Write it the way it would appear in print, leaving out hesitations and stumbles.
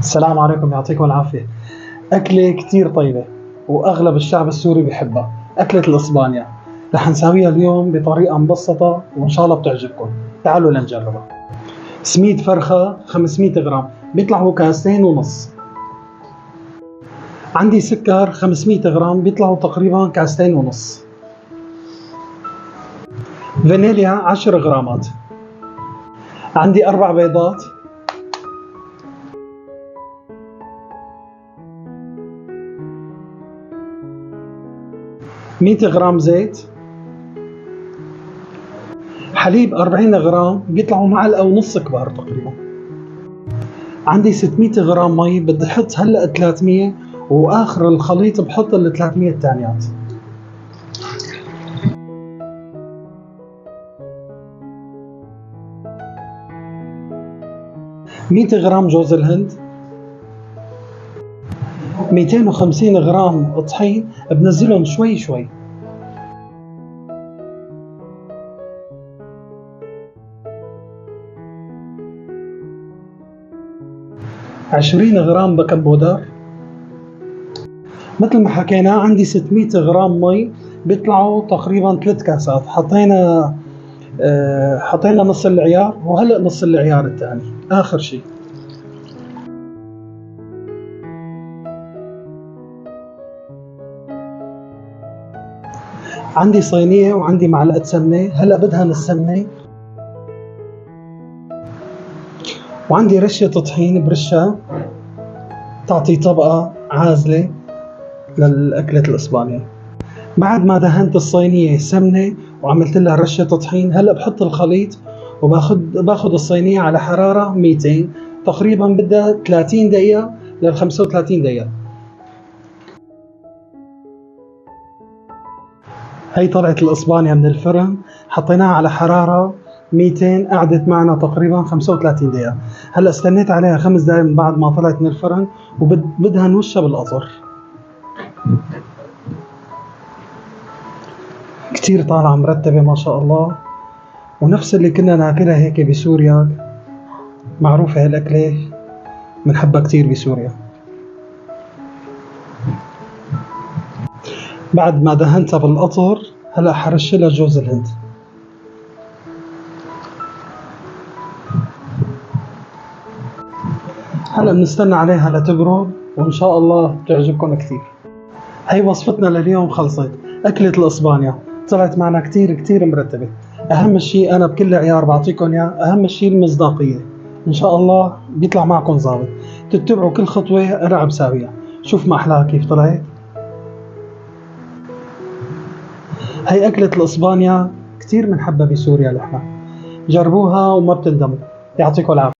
السلام عليكم، يعطيكم العافية. أكلة كتير طيبة وأغلب الشعب السوري بيحبها، أكلة الإسبانيا. رح نساويها اليوم بطريقة مبسطة وإن شاء الله بتعجبكم. تعالوا لنجربها. سميد فرخة 500 غرام بيطلعوا كاستين ونص. عندي سكر 500 غرام بيطلعوا تقريبا كاستين ونص. فانيليا 10 غرامات. عندي 4 بيضات. مية غرام زيت. حليب 40 غرام بيطلعوا معلقة ونص كبار تقريبا. عندي 600 غرام مي، بدي احط هلا 300 واخر الخليط بحط ال 300 الثانيات. 100 غرام جوز الهند. 250 غرام طحين بنزلهم شوي شوي. 20 غرام بيكنج بودر. مثل ما حكينا عندي 600 غرام مي بيطلعوا تقريبا 3 كاسات. حطينا نص العيار وهلا نص العيار الثاني اخر شيء. عندي صينية وعندي معلقة سمنة، هلا بدهن السمنة وعندي رشة طحين برشها تعطي طبقة عازلة للأكلة الإسبانية. بعد ما دهنت الصينية سمنة وعملت لها رشة طحين، هلا بحط الخليط وباخذ الصينية على حرارة 200 تقريبا، بدها 30 دقيقة ل 35 دقيقة. هي طلعت الإسبانيا من الفرن، حطيناها على حرارة 200، قعدت معنا تقريبا 35 دقيقة. هلا استنيت عليها 5 دقائق من بعد ما طلعت من الفرن وبدهن وشها بالقطر. كتير طالعة مرتبة ما شاء الله، ونفس اللي كنا ناكلها هيك بسوريا. معروفة هالأكلة بنحبها كتير بسوريا. بعد ما دهنتها بالقطر هلا حرشلها جوز الهند. هلا بنستنى عليها لتبرد وان شاء الله تعجبكم كثير. هي وصفتنا لليوم خلصت. أكلة الإسبانيا طلعت معنا كتير مرتبة. أهم شيء أنا بكل عيار بعطيكم إياه، أهم شيء المصداقية. إن شاء الله بيطلع معكم ظابط، تتبعوا كل خطوة أنا عم ساويها. شوف ما أحلاها كيف طلعت. هي أكلة الإسبانيا كتير بنحبها بسوريا نحن، جربوها وما بتندموا. يعطيكم العافية.